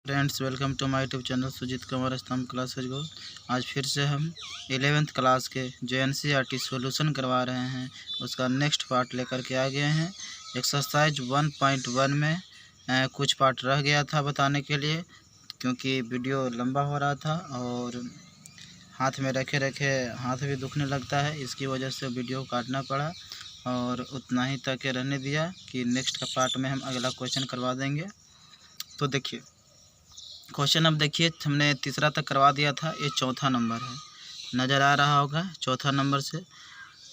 Friends, welcome to my YouTube channel Sujeet Kumar Stambh classes गो। आज फिर से हम 11th क्लास के जो NCERT सॉल्यूशन करवा रहे हैं उसका नेक्स्ट पार्ट लेकर के आ गए हैं। एक्सरसाइज 1.1 में कुछ पार्ट रह गया था बताने के लिए, क्योंकि वीडियो लंबा हो रहा था और हाथ में रखे रखे हाथ भी दुखने लगता है। इसकी वजह से वीडियो काटना पड़ा और उतना ही तक रहने दिया कि नेक्स्ट का पार्ट में हम अगला क्वेश्चन करवा देंगे। तो देखिए क्वेश्चन, अब देखिए हमने तीसरा तक करवा दिया था, ये चौथा नंबर है, नज़र आ रहा होगा। चौथा नंबर से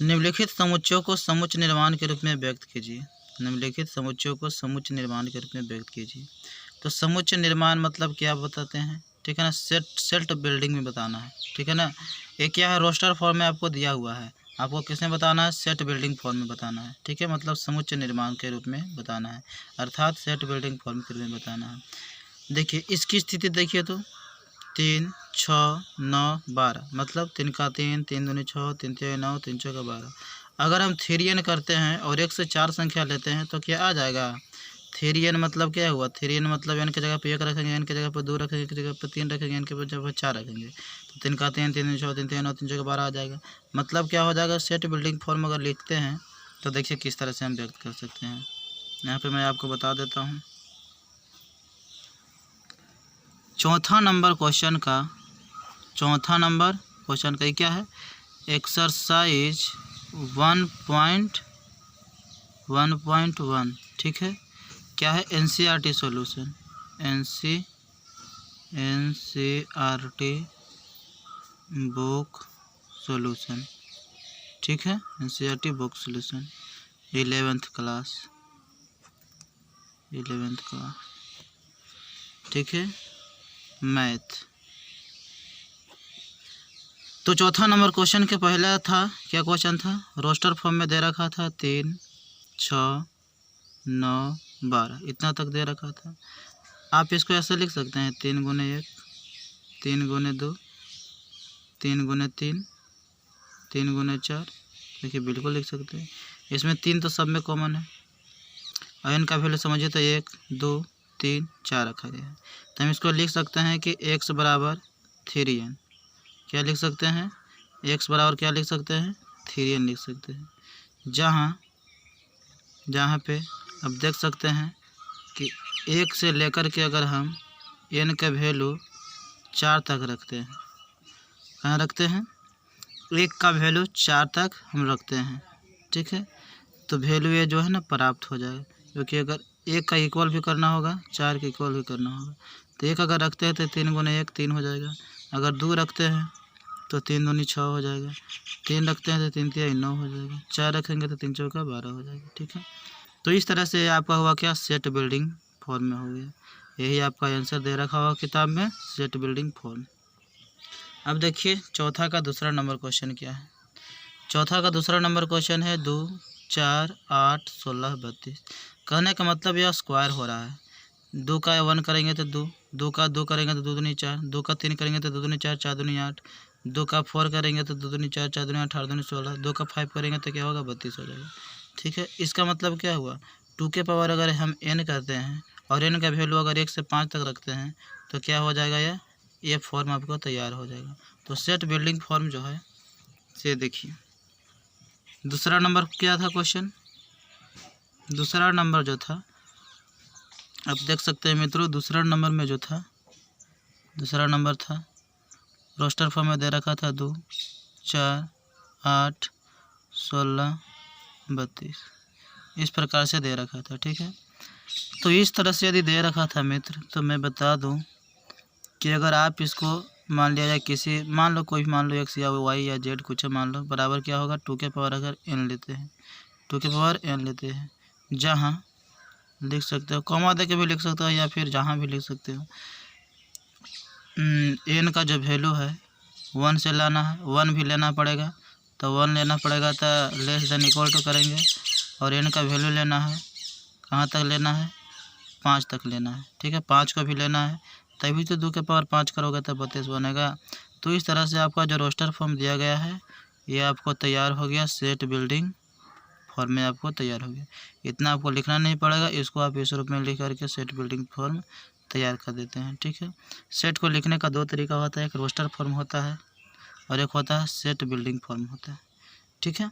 निम्नलिखित समुच्चयों को समुच्चय निर्माण के रूप में व्यक्त कीजिए। निम्नलिखित समुच्चयों को समुच्चय निर्माण के रूप में व्यक्त कीजिए। तो समुच्चय निर्माण मतलब क्या बताते हैं, ठीक है ना। सेट बिल्डिंग में बताना है, ठीक है ना। ये क्या है, रोस्टर फॉर्म में आपको दिया हुआ है, आपको किसमें बताना है, सेट बिल्डिंग फॉर्म में बताना है, ठीक है। मतलब समुच्चय निर्माण के रूप में बताना है, अर्थात सेट बिल्डिंग फॉर्म के रूप में बताना है। देखिए इसकी स्थिति देखिए तो 3, 6, 9, 12, मतलब 3 का 3, 3 दूनी 6, 3 तिया 9, 3 चौका 12। अगर हम 3n करते हैं और 1 से 4 संख्या लेते हैं तो क्या आ जाएगा, 3n मतलब क्या हुआ, 3n मतलब n की जगह पे 1 रखेंगे, n की जगह पे 2 रखेंगे, एक की जगह पे 3 रखेंगे, n की जगह पे 4 रखेंगे, तो 3 का 3, 3 दूनी 6, 3 तिया 9, 3 चौका 12 आ जाएगा। मतलब क्या हो जाएगा, सेट बिल्डिंग फॉर्म अगर लिखते हैं तो देखिए किस तरह से हम व्यक्त कर सकते हैं। यहाँ पर मैं आपको बता देता हूँ। चौथा नंबर क्वेश्चन का क्या है, एक्सरसाइज 1.1, ठीक है। क्या है, NCERT solution, NCERT book solution, ठीक है। NCERT book solution 11th class, ठीक है, मैथ। तो चौथा नंबर क्वेश्चन के पहला था, क्या क्वेश्चन था, रोस्टर फॉर्म में दे रखा था 3, 6, 9, 12, इतना तक दे रखा था। आप इसको ऐसे लिख सकते हैं, 3 गुने 1, 3 गुने 2, 3 गुने 3, 3 गुने 4। देखिए बिल्कुल लिख सकते हैं। इसमें 3 तो सब में कॉमन है और n का वैल्यू समझिए तो 1, 2, 3, 4 रखा गया है। तो हम इसको लिख सकते हैं कि x बराबर 3n। क्या लिख सकते हैं, x बराबर क्या लिख सकते हैं, 3n लिख सकते हैं। जहाँ पे अब देख सकते हैं कि 1 से लेकर के अगर हम n का वैल्यू 4 तक रखते हैं, कहाँ रखते हैं, 1 का वैल्यू 4 तक हम रखते हैं, ठीक है। तो वैल्यू ये जो है ना प्राप्त हो जाएगा, क्योंकि अगर 1 का इक्वल भी करना होगा, 4 के इक्वल भी करना होगा। तो 1 अगर रखते हैं तो 3 गुने 1 3 हो जाएगा। अगर 2 रखते हैं तो 3 दूनी 6 हो जाएगा। 3 रखते हैं तो 3 तिया 9 हो जाएगा। 4 रखेंगे तो 3 चौका 12 हो जाएगा, ठीक है। तो इस तरह से आपका हुआ क्या, सेट बिल्डिंग फॉर्म में हो गया। यही आपका आंसर दे रखा हुआ किताब में, सेट बिल्डिंग फॉर्म। अब देखिए चौथा का दूसरा नंबर क्वेश्चन क्या है। चौथा का दूसरा नंबर क्वेश्चन है 2, 4, 8, 16, 32। कहने का मतलब यह स्क्वायर हो रहा है। 2 का 1 करेंगे तो 2, 2 का 2 करेंगे तो 2 दूनी 4, 2 का 3 करेंगे तो 2 दूनी 4, 4 दूनी 8, 2 का 4 करेंगे तो 2 दूनी 4, 4 दूनी 8, 8 दूनी 16, 2 का 5 करेंगे तो क्या होगा, 32 हो जाएगा, ठीक है। इसका मतलब क्या हुआ, 2 के पावर अगर हम n करते हैं और n का वैल्यू अगर 1 से 5 तक रखते हैं तो क्या हो जाएगा, ये फॉर्म आपको तैयार हो जाएगा। तो सेट बिल्डिंग फॉर्म जो है से देखिए। दूसरा नंबर क्या था क्वेश्चन, दूसरा नंबर जो था, आप देख सकते हैं मित्रों, दूसरा नंबर में जो था, दूसरा नंबर था रोस्टर फॉर्म में दे रखा था 2, 4, 8, 16, 32, इस प्रकार से दे रखा था, ठीक है। तो इस तरह से यदि दे रखा था मित्र, तो मैं बता दूं कि अगर आप इसको मान लिया जाए किसी, मान लो कोई, मान लो x या y या z कुछ मान लो, बराबर क्या होगा, 2 के पावर अगर n लेते हैं, 2 के पावर n लेते हैं, जहाँ लिख सकते हो कॉमा दे के भी लिख सकते हो या फिर जहाँ भी लिख सकते हो, n का जो वैल्यू है 1 से लाना है, 1 भी लेना पड़ेगा, तो 1 लेना पड़ेगा तो लेस देन इक्वल टू करेंगे, और n का वैल्यू लेना है, कहाँ तक लेना है, 5 तक लेना है, ठीक है। 5 को भी लेना है, तभी तो 2 के पावर 5 करोगे तो 32 बनेगा। तो इस तरह से आपका जो रोस्टर फॉर्म दिया गया है ये आपको तैयार हो गया, सेट बिल्डिंग फॉर्म में आपको तैयार हो गया। इतना आपको लिखना नहीं पड़ेगा, इसको आप इस रूप में लिख करके सेट बिल्डिंग फॉर्म तैयार कर देते हैं। ठीक है, सेट को लिखने का 2 तरीका होता है, एक रोस्टर फॉर्म होता है और एक होता है सेट बिल्डिंग फॉर्म होता है। ठीक है,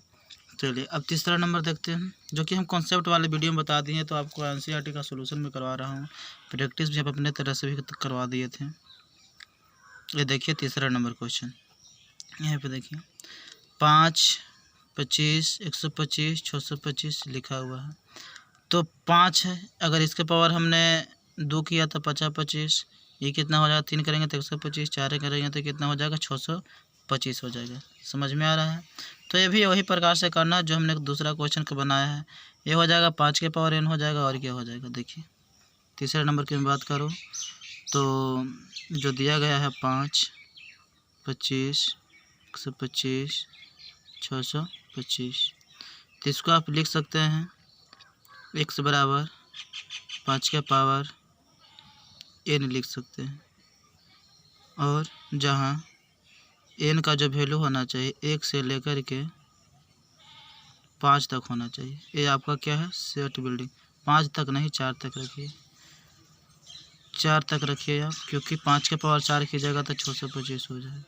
चलिए अब तीसरा नंबर देखते हैं, जो कि हम कॉन्सेप्ट वाले वीडियो में बता दिए, तो आपको एनसीईआरटी का सोल्यूशन में करवा रहा हूँ, प्रैक्टिस भी आप अपने तरह से भी करवा दिए थे। ये देखिए तीसरा नंबर क्वेश्चन, यहाँ पे देखिए 5, 25, 125, 625 लिखा हुआ है। तो 5 है, अगर इसके पावर हमने 2 किया तो 50 25, ये कितना हो जाएगा, 3 करेंगे तो 125, 4 करेंगे तो कितना हो जाएगा, 625 हो जाएगा। समझ में आ रहा है? तो ये भी वही प्रकार से करना जो हमने दूसरा क्वेश्चन का बनाया है। ये हो जाएगा 5 के पावर n हो जाएगा, और क्या हो जाएगा, देखिए तीसरे नंबर की मैं बात करूँ तो जो दिया गया है 5, 25, 125, 625, तो इसको आप लिख सकते हैं x बराबर 5 के पावर n लिख सकते हैं, और जहाँ n का जो वैल्यू होना चाहिए 1 से लेकर के 5 तक होना चाहिए। ये आपका क्या है, सेट बिल्डिंग। 5 तक नहीं, 4 तक रखिए, 4 तक रखिए आप, क्योंकि 5 के पावर 4 की जगह तो 625 हो जाए।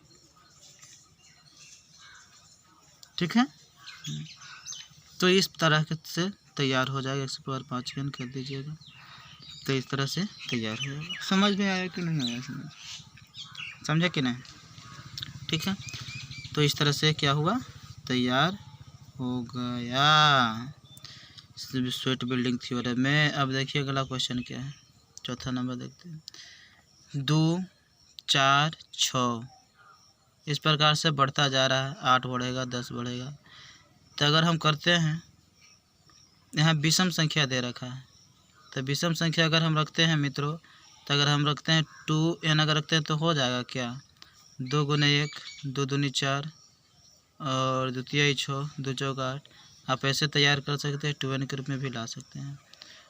ठीक है, तो इस तरह से तैयार हो जाएगा, 1 पावर 5 n कर दीजिएगा, तो इस तरह से तैयार हो जाएगा। समझ में आया कि नहीं आया, समझे कि नहीं? ठीक है, तो इस तरह से क्या हुआ, तैयार हो गया स्वेट बिल्डिंग थ्योरम में। अब देखिए अगला क्वेश्चन क्या है, चौथा नंबर देखते हैं। 2, 4, 6 इस प्रकार से बढ़ता जा रहा है, 8 बढ़ेगा, 10 बढ़ेगा। तो अगर हम करते हैं, यहाँ विषम संख्या दे रखा है, तो विषम संख्या अगर हम रखते हैं मित्रों, तो अगर हम रखते हैं 2n अगर रखते हैं तो हो जाएगा क्या, 2 गुने 1, 2 दूनी 4 और द्वितीय 6, 2 चौका 8। आप ऐसे तैयार कर सकते हैं, 2n के रूप में भी ला सकते हैं।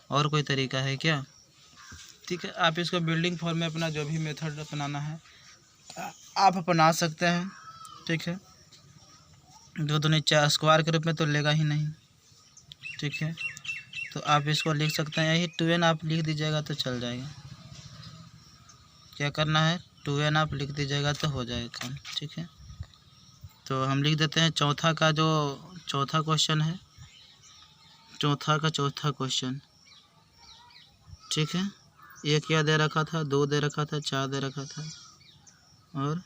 और कोई तरीका है क्या? ठीक है, आप इसको बिल्डिंग फॉर्म में अपना जो भी मेथड अपनाना है आप अपना सकते हैं। ठीक है, 2 दूनी 4 स्क्वायर के रूप में तो लेगा ही नहीं। ठीक है, तो आप इसको लिख सकते हैं, यही 2n आप लिख दीजिएगा तो चल जाएगा। क्या करना है, 2n आप लिख दीजिएगा तो हो जाएगा काम। ठीक है, तो हम लिख देते हैं चौथा का जो चौथा क्वेश्चन है, चौथा क्वेश्चन। ठीक है, एक क्या दे रखा था, 2 दे रखा था, 4 दे रखा था और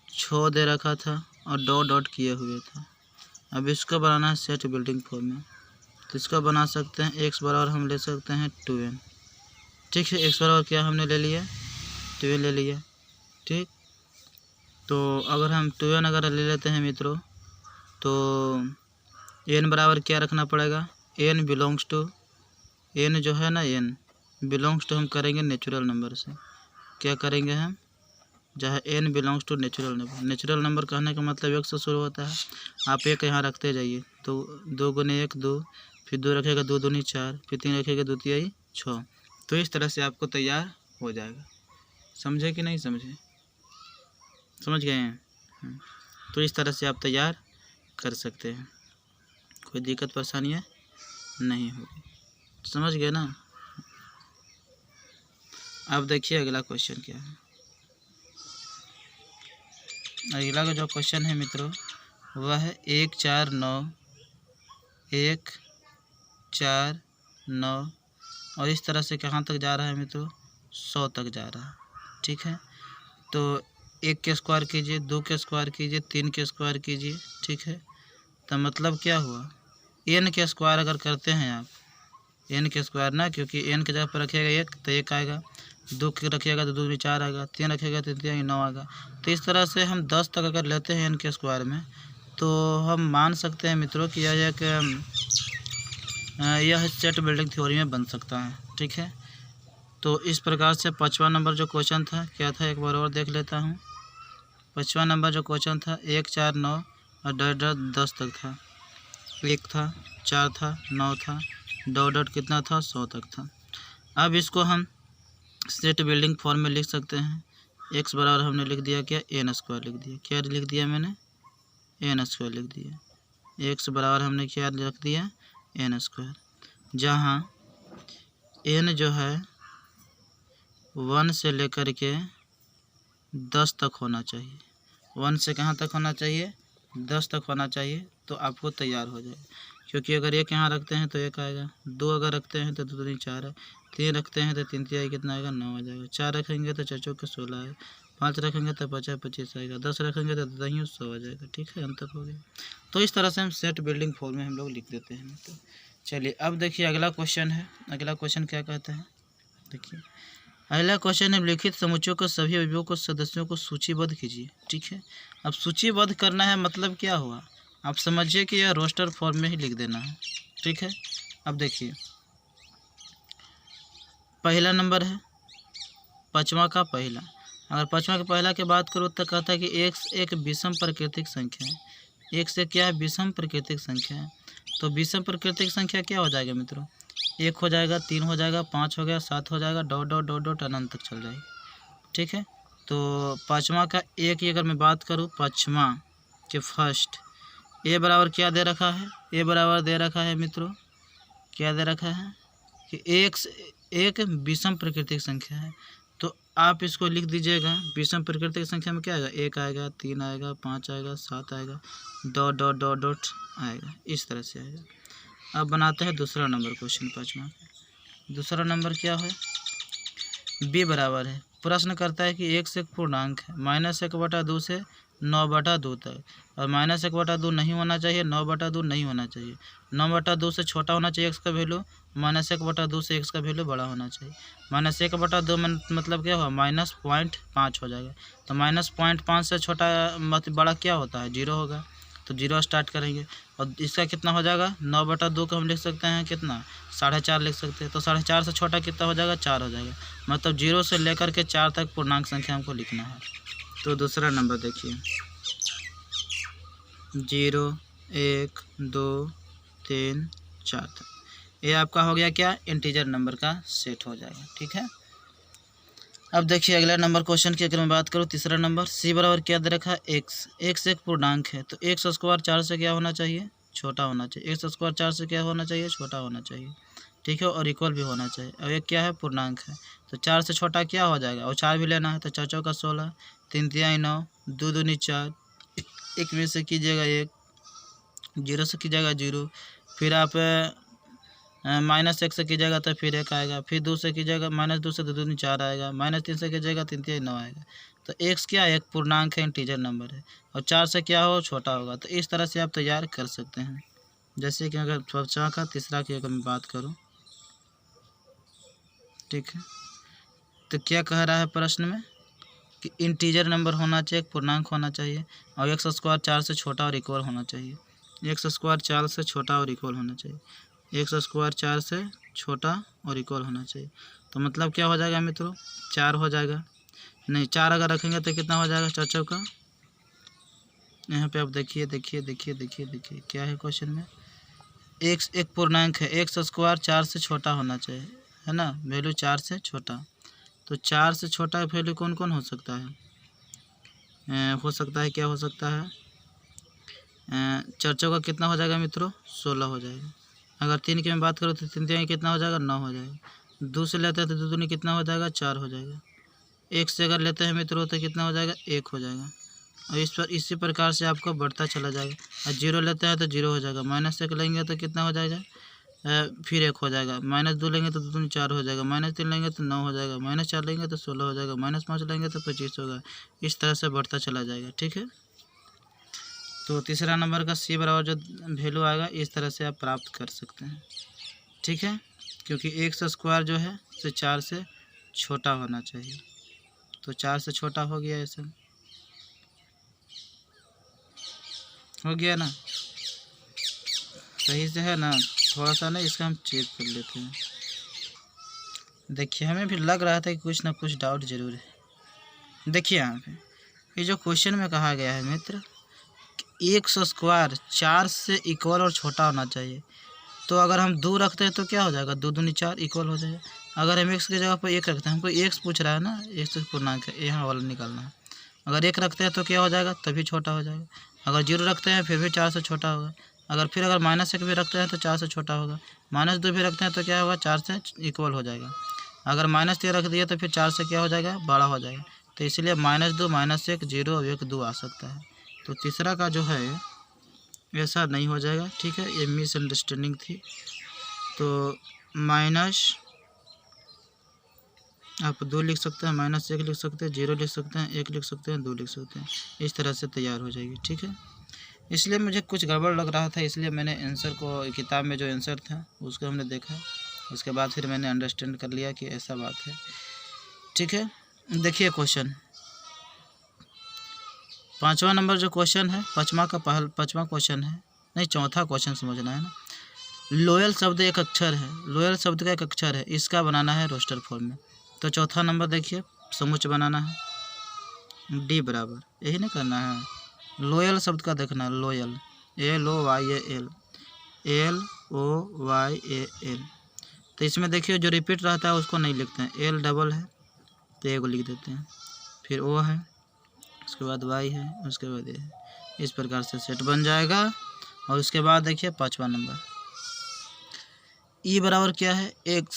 6 दे रखा था और डॉट डॉट किए हुए था। अब इसको बनाना है सेट बिल्डिंग फॉर्म में, तो इसका बना सकते हैं, x बराबर हम ले सकते हैं 2n। ठीक है, x बराबर क्या हमने ले लिया, 2n ले लिया। ठीक, तो अगर हम 2n अगर ले लेते हैं मित्रों, तो n बराबर क्या रखना पड़ेगा, n बिलोंग्स टू, n जो है ना, n बिलोंग्स टू हम करेंगे नेचुरल नंबर से। क्या करेंगे हम, जहाँ n belongs to natural number. Natural number कहने का मतलब 1 से शुरू होता है, आप 1 यहाँ रखते जाइए, तो 2 गुने 1 2, फिर 2 रखेगा, 2 दूनी 4, फिर 3 रखेगा, 2 तिहाई 6। तो इस तरह से आपको तैयार हो जाएगा। समझे कि नहीं समझे? समझ गए हैं? तो इस तरह से आप तैयार कर सकते हैं, कोई दिक्कत परेशानियाँ नहीं होगी। समझ गए ना? अब देखिए अगला क्वेश्चन क्या है। अगला का जो क्वेश्चन है मित्रों, वह है 1 4 9, 1 4 9, और इस तरह से कहाँ तक जा रहा है मित्रों, 100 तक जा रहा है। ठीक है, तो 1 के स्क्वायर कीजिए, 2 के स्क्वायर कीजिए, 3 के स्क्वायर कीजिए। ठीक है, तो मतलब क्या हुआ, n के स्क्वायर अगर करते हैं आप, n के स्क्वायर ना, क्योंकि n के जगह पर रखिएगा 1 तो 1 आएगा, 2 के रखिएगा तो 2 में 4 आएगा, 3 रखिएगा तो 3 9 आएगा। तो इस तरह से हम 10 तक अगर लेते हैं n के स्क्वायर में, तो हम मान सकते हैं मित्रों कि यह सेट बिल्डिंग थ्योरी में बन सकता है। ठीक है, तो इस प्रकार से 5वां नंबर जो क्वेश्चन था क्या था, एक बार और देख लेता हूँ। 5वां नंबर जो क्वेश्चन था 1 4 9 और डॉट डॉट 10 तक था, 1 था, 4 था, 9 था, डॉट डॉट कितना था, 100 तक था। अब इसको हम सेट बिल्डिंग फॉर्म में लिख सकते हैं। x बराबर हमने लिख दिया क्या, n स्क्वायर लिख दिया। क्या लिख दिया मैंने, n स्क्वायर लिख दिया। x बराबर हमने क्या रख दिया, n स्क्वायर, जहाँ n जो है 1 से लेकर के 10 तक होना चाहिए। 1 से कहाँ तक होना चाहिए? 10 तक होना चाहिए, तो आपको तैयार हो जाएगा। क्योंकि अगर 1 यहाँ रखते हैं तो 1 आएगा, 2 अगर रखते हैं तो 2 दूनी 4 है, 3 रखते हैं तो 3 तिहाई कितना आएगा? 9 आ जाएगा। 4 रखेंगे तो 4 चौके 16 है, 5 रखेंगे तो 5 25 आएगा, 10 रखेंगे तो 10 100 आ जाएगा। ठीक है, अंतर हो गया। तो इस तरह से हम सेट बिल्डिंग फॉर्म में हम लोग लिख देते हैं। तो चलिए अब देखिए अगला क्वेश्चन है। अगला क्वेश्चन क्या कहता है? देखिए अगला क्वेश्चन, निम्नलिखित समुच्चयों को सभी अवयवों को सदस्यों को सूचीबद्ध कीजिए। ठीक है, अब सूचीबद्ध करना है मतलब क्या हुआ? आप समझिए कि यह रोस्टर फॉर्म में ही लिख देना है। ठीक है, अब देखिए पहला नंबर है 5वां का पहला। अगर 5वां का पहला की बात करूँ तो कहता है कि x एक विषम प्राकृतिक संख्या है। x से क्या है? विषम प्राकृतिक संख्या है। तो विषम प्राकृतिक संख्या क्या हो जाएगा मित्रों? 1 हो जाएगा, 3 हो जाएगा, 5 हो गया, 7 हो जाएगा, डॉट डॉट डॉट डॉट अनंत तक चल जाएगी। ठीक है, तो 5वां का a की अगर मैं बात करूँ, 5वां के फर्स्ट a बराबर क्या दे रखा है? a बराबर दे रखा है मित्रों, क्या दे रखा है कि x एक विषम प्राकृतिक संख्या है। तो आप इसको लिख दीजिएगा, विषम प्राकृतिक संख्या में क्या आएगा? 1 आएगा, 3 आएगा, 5 आएगा, 7 आएगा, डॉट डॉट डॉट डॉट आएगा, इस तरह से आएगा। अब बनाते हैं दूसरा नंबर क्वेश्चन 5वां। दूसरा नंबर क्या है? b बराबर है, प्रश्न करता है कि x एक पूर्णांक है, -1/2 से 9/2 तक, और -1/2 नहीं होना चाहिए, 9/2 नहीं होना चाहिए। 9/2 से छोटा होना चाहिए x का वैल्यू, -1/2 से x का वैल्यू बड़ा होना चाहिए। -1/2 मतलब क्या हुआ? -0.5 हो जाएगा। तो -0.5 से छोटा बड़ा क्या होता है? 0 होगा। तो 0 स्टार्ट करेंगे, और इसका कितना हो जाएगा? 9/2 को हम लिख सकते हैं कितना? 4.5 लिख सकते हैं। तो 4.5 से छोटा कितना हो जाएगा? 4 हो जाएगा। मतलब 0 से लेकर के 4 तक पूर्णांक संख्या हमको लिखना है। तो दूसरा नंबर देखिए, 0 1 2 3 4 तक, ये आपका हो गया क्या? इंटीजर नंबर का सेट हो जाएगा। ठीक है, अब देखिए अगला नंबर क्वेश्चन की अगर मैं बात करूँ, तीसरा नंबर c बराबर क्या दे रखा है? x एक पूर्णांक है, तो x स्क्वायर 4 से क्या होना चाहिए? छोटा होना चाहिए। x स्क्वायर 4 से क्या होना चाहिए? छोटा होना चाहिए। ठीक है, और इक्वल भी होना चाहिए। और एक क्या है? पूर्णांक है, तो 4 से छोटा क्या हो जाएगा? और 4 भी लेना है, तो 4 चौका 16, 3 तिहाई 9, 2 दूनी 4, 1 में से कीजिएगा 1, 0 से कीजिएगा 0, फिर आप -1 से कीजिएगा तो फिर 1 आएगा, फिर 2 से कीजिएगा, -2 से 2 दूनी 4 आएगा, -3 से कीजिएगा 3 तिहाई 9 आएगा। तो x क्या है? एक पूर्णांक है, इंटीजर नंबर है, और 4 से क्या हो? छोटा होगा। तो इस तरह से आप तैयार कर सकते हैं। जैसे कि अगर 5वां का तीसरा की अगर मैं बात करूँ, ठीक है, तो क्या कह रहा है प्रश्न में कि इंटीजर नंबर होना चाहिए, एक पूर्णांक होना चाहिए, और x स्क्वायर 4 से छोटा और इक्वल होना चाहिए। x स्क्वायर 4 से छोटा और इक्वल होना चाहिए। x स्क्वायर 4 से छोटा और इक्वल होना चाहिए। तो मतलब क्या हो जाएगा मित्रों? 4 हो जाएगा। नहीं, 4 अगर रखेंगे तो कितना हो जाएगा? 4 चौका, यहाँ पे आप देखिए देखिए देखिए देखिए देखिए क्या है क्वेश्चन में? x एक पूर्णांक है, x स्क्वायर 4 से छोटा होना चाहिए, है ना? वैल्यू 4 से छोटा। तो 4 से छोटा वैल्यू कौन कौन हो सकता है? हो सकता है, क्या हो सकता है? 4 चौका कितना हो जाएगा मित्रों? 16 हो जाएगा। अगर 3 की मैं बात करूँ तो 3 तिहाई कितना हो जाएगा? 9 हो जाएगा। 2 से लेते हैं तो 2 दूनी कितना हो जाएगा? 4 हो जाएगा। 1 से अगर लेते हैं मित्रों तो कितना हो जाएगा? 1 हो जाएगा। और इसी प्रकार से आपको बढ़ता चला जाएगा। और 0 लेते हैं तो 0 हो जाएगा। -1 लेंगे तो कितना हो जाएगा? फिर 1 हो जाएगा। -2 लेंगे तो 2 दूनी 4 हो जाएगा। -3 लेंगे तो 9 हो जाएगा। -4 लेंगे तो 16 हो जाएगा। -5 लेंगे तो 25 होगा। इस तरह से बढ़ता चला जाएगा। ठीक है, तो तीसरा नंबर का c बराबर जो वैल्यू आएगा, इस तरह से आप प्राप्त कर सकते हैं। ठीक है, क्योंकि x स्क्वायर जो है से 4 से छोटा होना चाहिए। तो 4 से छोटा हो गया, ऐसा हो गया ना? सही से है ना? थोड़ा सा ना इसका हम चेक कर लेते हैं। देखिए हमें भी लग रहा था कि कुछ ना कुछ डाउट जरूर है। देखिए यहाँ पे ये जो क्वेश्चन में कहा गया है मित्र, x स्क्वायर 4 से इक्वल और छोटा होना चाहिए। तो अगर हम 2 रखते हैं तो क्या हो जाएगा? 2 दूनी 4 इक्वल हो जाएगा। अगर हम x की जगह पर 1 रखते हैं, हमको x पूछ रहा है ना, x पूर्णांक है, यहाँ वाला निकालना है। अगर 1 रखते हैं तो क्या हो जाएगा? तभी छोटा हो जाएगा। अगर 0 रखते हैं फिर भी 4 से छोटा होगा। अगर -1 भी रखते हैं तो 4 से छोटा होगा। -2 भी रखते हैं तो क्या होगा? 4 से इक्वल हो जाएगा। अगर -3 रख दिया तो फिर 4 से क्या हो जाएगा, 12 हो जाएगा। तो इसलिए -2, -1, 0 और 1, 2 आ सकता है। तो तीसरा का जो है ऐसा नहीं हो जाएगा, ठीक है। ये मिसअंडरस्टैंडिंग थी। तो माइनस आप 2 लिख सकते हैं, -1 लिख सकते हैं, 0 लिख सकते हैं, 1 लिख सकते हैं, 2 लिख सकते हैं। इस तरह से तैयार हो जाएगी, ठीक है। इसलिए मुझे कुछ गड़बड़ लग रहा था, इसलिए मैंने आंसर को, किताब में जो आंसर था उसको हमने देखा। उसके बाद फिर मैंने अंडरस्टैंड कर लिया कि ऐसा बात है, ठीक है। देखिए क्वेश्चन 5वां नंबर जो क्वेश्चन है, 5वां क्वेश्चन है, नहीं 4था क्वेश्चन समझना है ना। लोयल शब्द एक अक्षर है, लोयल शब्द का एक अक्षर है, इसका बनाना है रोस्टर फॉर्म में। तो 4था नंबर देखिए, समुच्चय बनाना है डी बराबर, यही नहीं करना है। लोयल शब्द का देखना है, लोयल, LOYAL, LOYAL। तो इसमें देखिए जो रिपीट रहता है उसको नहीं लिखते हैं, L डबल है तो एगो लिख देते हैं, फिर O है, उसके बाद Y है, उसके बाद A है। इस प्रकार से सेट बन जाएगा। और उसके बाद देखिए 5वां नंबर, E बराबर क्या है, एक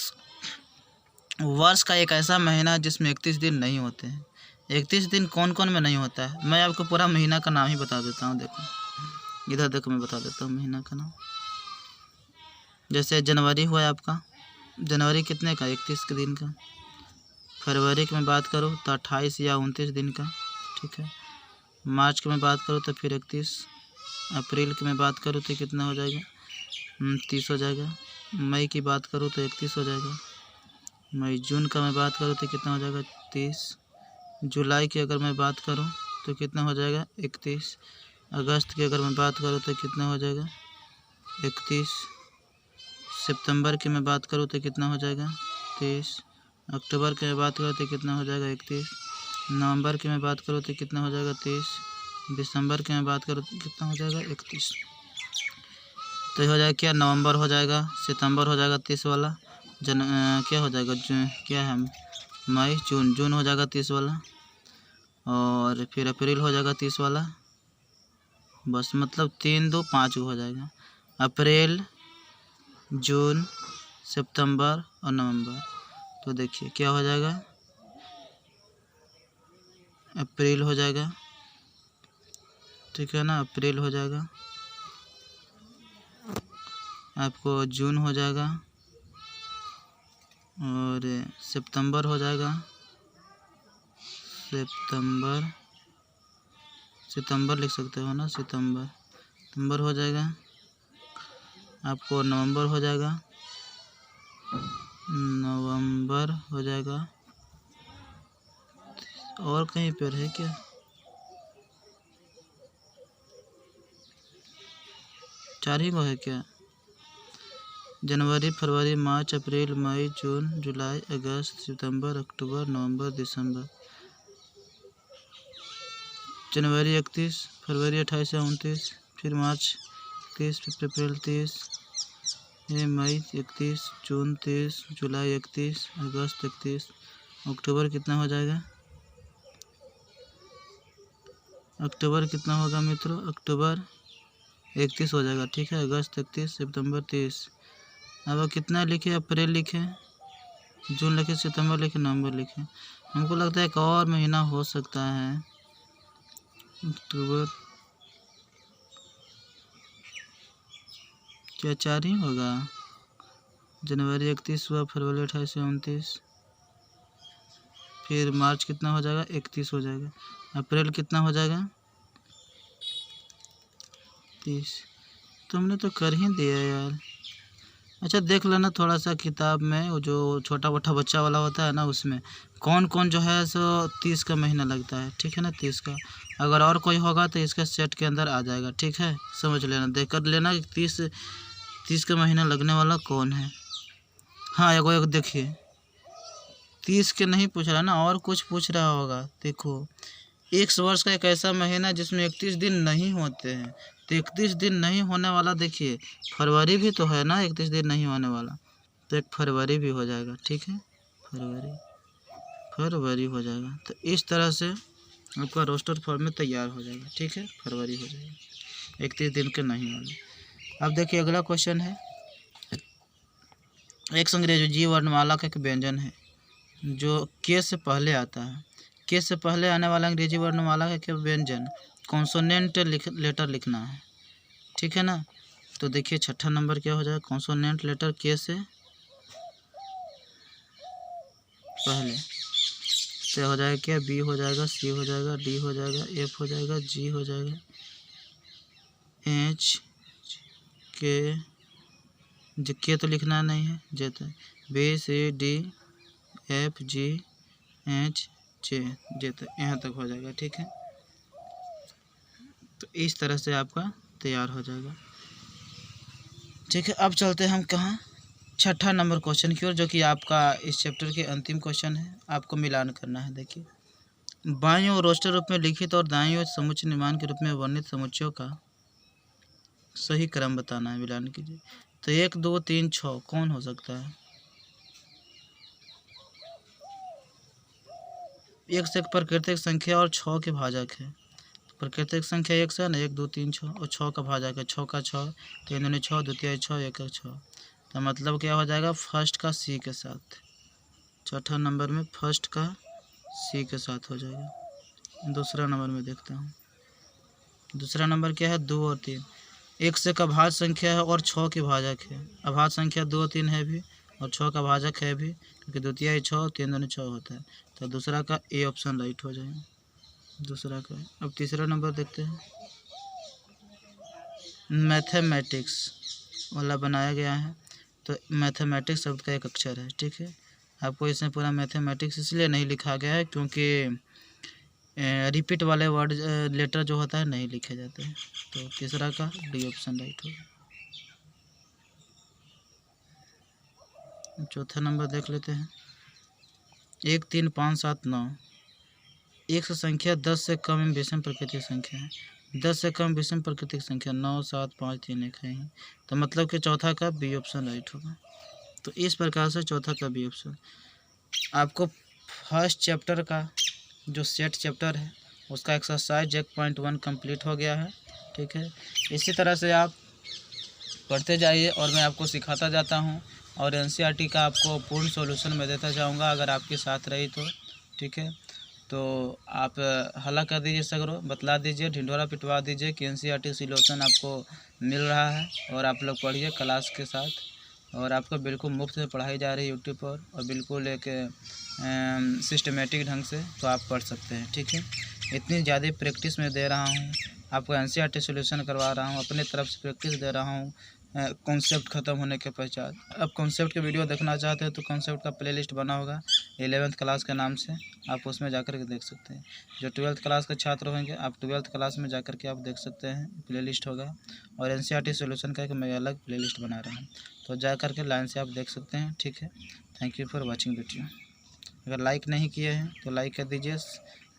वर्ष का एक ऐसा महीना जिसमें 31 दिन नहीं होते हैं। 31 दिन कौन कौन में नहीं होता है, मैं आपको पूरा महीना का नाम ही बता देता हूँ। देखो इधर देखो, मैं बता देता हूँ महीना का नाम। जैसे जनवरी हुआ है आपका, जनवरी कितने का, 31 के दिन का। फरवरी की मैं बात करूँ तो 28 या 29 दिन का, ठीक है। मार्च की मैं बात करूँ तो फिर 31। अप्रैल की मैं बात करूँ तो कितना हो जाएगा, 30 हो जाएगा। मई की बात करूँ तो 31 हो जाएगा। मई, जून का मैं बात करूँ तो कितना हो जाएगा, 30। जुलाई की अगर मैं बात करूँ तो कितना हो जाएगा, 31। अगस्त की अगर मैं बात करूँ तो कितना हो जाएगा, 31। सितंबर की मैं बात करूँ तो कितना हो जाएगा, 30। अक्टूबर की मैं बात करूँ तो कितना हो जाएगा, 31। नवंबर की मैं बात करूँ तो कितना हो जाएगा, 30। दिसंबर की मैं बात करूँ तो कितना हो जाएगा, 31। तो ये हो जाएगा क्या, नवंबर हो जाएगा, सितंबर हो जाएगा 30 वाला, क्या हो जाएगा, क्या है, मई, जून हो जाएगा 30 वाला, और फिर अप्रैल हो जाएगा 30 वाला। बस मतलब 3, 2, 5 हो जाएगा, अप्रैल, जून, सितंबर और नवंबर। तो देखिए क्या हो जाएगा, अप्रैल हो जाएगा, ठीक है ना, अप्रैल हो जाएगा, आपको जून हो जाएगा, और सितंबर हो जाएगा, सितंबर लिख सकते हो ना, सितंबर हो जाएगा, आपको नवंबर हो जाएगा, नवंबर हो जाएगा। और कहीं पर है क्या, चार ही को है क्या, जनवरी, फरवरी, मार्च, अप्रैल, मई, जून, जुलाई, अगस्त, सितंबर, अक्टूबर, नवंबर, दिसंबर। जनवरी 31, फरवरी 28 या 29, फिर मार्च 30, फिर अप्रैल 30, मई 31, जून 30, जुलाई 31, अगस्त 31, अक्टूबर कितना हो जाएगा, अक्टूबर कितना होगा मित्रों, अक्टूबर 31 हो जाएगा, ठीक है। अगस्त 31, सितंबर 30। अब कितना लिखे, अप्रैल लिखे, जून लिखे, सितंबर लिखे, नवंबर लिखे। हमको लगता है एक और महीना हो सकता है, अक्टूबर, क्या 4 ही होगा, जनवरी 31 हुआ, फरवरी 28 से 29, फिर मार्च कितना हो जाएगा, 31 हो जाएगा, अप्रैल कितना हो जाएगा, 30। तुमने तो कर ही दिया यार। अच्छा देख लेना थोड़ा सा किताब में, वो जो छोटा मोटा बच्चा वाला होता है ना, उसमें कौन कौन जो है सो 30 का महीना लगता है, ठीक है ना, 30 का। अगर और कोई होगा तो इसका सेट के अंदर आ जाएगा, ठीक है। समझ लेना, देख कर लेना कि 30 का महीना लगने वाला कौन है। हाँ एक देखिए, 30 के नहीं पूछ रहा ना, और कुछ पूछ रहा होगा। देखो, एक वर्ष का एक ऐसा महीना जिसमें 31 दिन नहीं होते हैं, तो 31 दिन नहीं होने वाला, देखिए फरवरी भी तो है ना 31 दिन नहीं होने वाला, तो एक फरवरी भी हो जाएगा, ठीक है, फरवरी हो जाएगा। तो इस तरह से आपका रोस्टर फॉर्म में तैयार हो जाएगा, ठीक है, फरवरी हो जाएगा 31 दिन के नहीं वाले। अब देखिए अगला क्वेश्चन है, एक संग्रह जो जी वर्णमाला का एक व्यंजन है, जो के से पहले आता है, के से पहले आने वाला अंग्रेजी वर्णमाला का क्या व्यंजन कॉन्सोनेंट लेटर लिखना है, ठीक है ना। तो देखिए छठा नंबर क्या हो जाएगा, कॉन्सोनेंट लेटर के से पहले, तो हो जाएगा क्या, बी हो जाएगा, सी हो जाएगा, डी हो जाएगा, एफ हो जाएगा, जी हो जाएगा, एच के तो लिखना नहीं है, जे तो B C D F G H J तक, यहाँ तक हो जाएगा, ठीक है। तो इस तरह से आपका तैयार हो जाएगा, ठीक है। अब चलते हैं हम कहाँ, छठा नंबर क्वेश्चन की ओर, जो कि आपका इस चैप्टर के अंतिम क्वेश्चन है। आपको मिलान करना है। देखिए, बाईं ओर रोस्टर रूप में लिखित और दाईं ओर समुच्चय निर्माण के रूप में वर्णित समुच्चयों का सही क्रम बताना है, मिलान कीजिए। तो 1 2 3 6 कौन हो सकता है? एक से प्राकृतिक संख्या और 6 के भाजक है। प्राकृतिक संख्या 1 से ना, 1 2 3 6 और 6 का भाजक है, 6 का 6, 3 दूनी 6, द्वितीय 6, 1 1 6। तो मतलब क्या हो जाएगा, फर्स्ट का सी के साथ, चौथा नंबर में फर्स्ट का सी के साथ हो जाएगा। दूसरा नंबर में देखता हूँ, दूसरा नंबर क्या है, 2 और 3। 1 से का भाज्य संख्या है और 6 की भाजक है। अभाज्य संख्या 2 और 3 है भी, और 6 का भाजक है भी, क्योंकि द्वितीय 6 और 3 दूनी 6 होता है। तो दूसरा का ए ऑप्शन राइट हो जाएगा, दूसरा का। अब तीसरा नंबर देखते हैं, मैथमेटिक्स वाला बनाया गया है। तो मैथमेटिक्स शब्द का एक अक्षर है, ठीक है। आपको इसमें पूरा मैथमेटिक्स इसलिए नहीं लिखा गया है क्योंकि रिपीट वाले वर्ड लेटर जो होता है नहीं लिखे जाते हैं। तो तीसरा का डी ऑप्शन राइट होगा। चौथा नंबर देख लेते हैं, 1 3 5 7 9। एक से संख्या 10 से कम विषम प्रकृति संख्या है। 10 से कम विषम प्रकृति संख्या 9 7 5 3 1 है। तो मतलब कि चौथा का बी ऑप्शन राइट होगा। तो इस प्रकार से चौथा का बी ऑप्शन। आपको फर्स्ट चैप्टर का जो सेट चैप्टर है उसका एक्सरसाइज 1.1 कंप्लीट हो गया है, ठीक है। इसी तरह से आप पढ़ते जाइए और मैं आपको सिखाता जाता हूँ, और एनसीईआरटी का आपको पूर्ण सॉल्यूशन मैं देता जाऊँगा अगर आपके साथ रही तो, ठीक है। तो आप हल्ला कर दीजिए, सगरो बतला दीजिए, ढिंढोरा पिटवा दीजिए कि एनसीईआरटी सॉल्यूशन आपको मिल रहा है, और आप लोग पढ़िए क्लास के साथ, और आपको बिल्कुल मुफ्त से पढ़ाई जा रही है यूट्यूब पर, और बिल्कुल एक सिस्टमेटिक ढंग से तो आप पढ़ सकते हैं, ठीक है। इतनी ज़्यादा प्रैक्टिस मैं दे रहा हूँ आपको, एनसीईआरटी सॉल्यूशन करवा रहा हूँ, अपने तरफ से प्रैक्टिस दे रहा हूँ कॉन्सेप्ट ख़त्म होने के पश्चात। अब कॉन्सेप्ट के वीडियो देखना चाहते हैं तो कॉन्सेप्ट का प्लेलिस्ट बना होगा 11th क्लास के नाम से, आप उसमें जाकर के देख सकते हैं। जो 12th क्लास के छात्र होंगे आप 12th क्लास में जाकर के आप देख सकते हैं, प्लेलिस्ट होगा। और एनसीईआरटी सॉल्यूशन का एक मैं अलग प्लेलिस्ट बना रहा हूँ, तो जा कर के लाइन से आप देख सकते हैं, ठीक है। Thank you for watching video. अगर लाइक नहीं किए हैं तो लाइक कर दीजिए,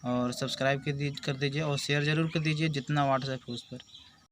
और सब्सक्राइब कर दीजिए, और शेयर ज़रूर कर दीजिए जितना व्हाट्सएप है उस पर।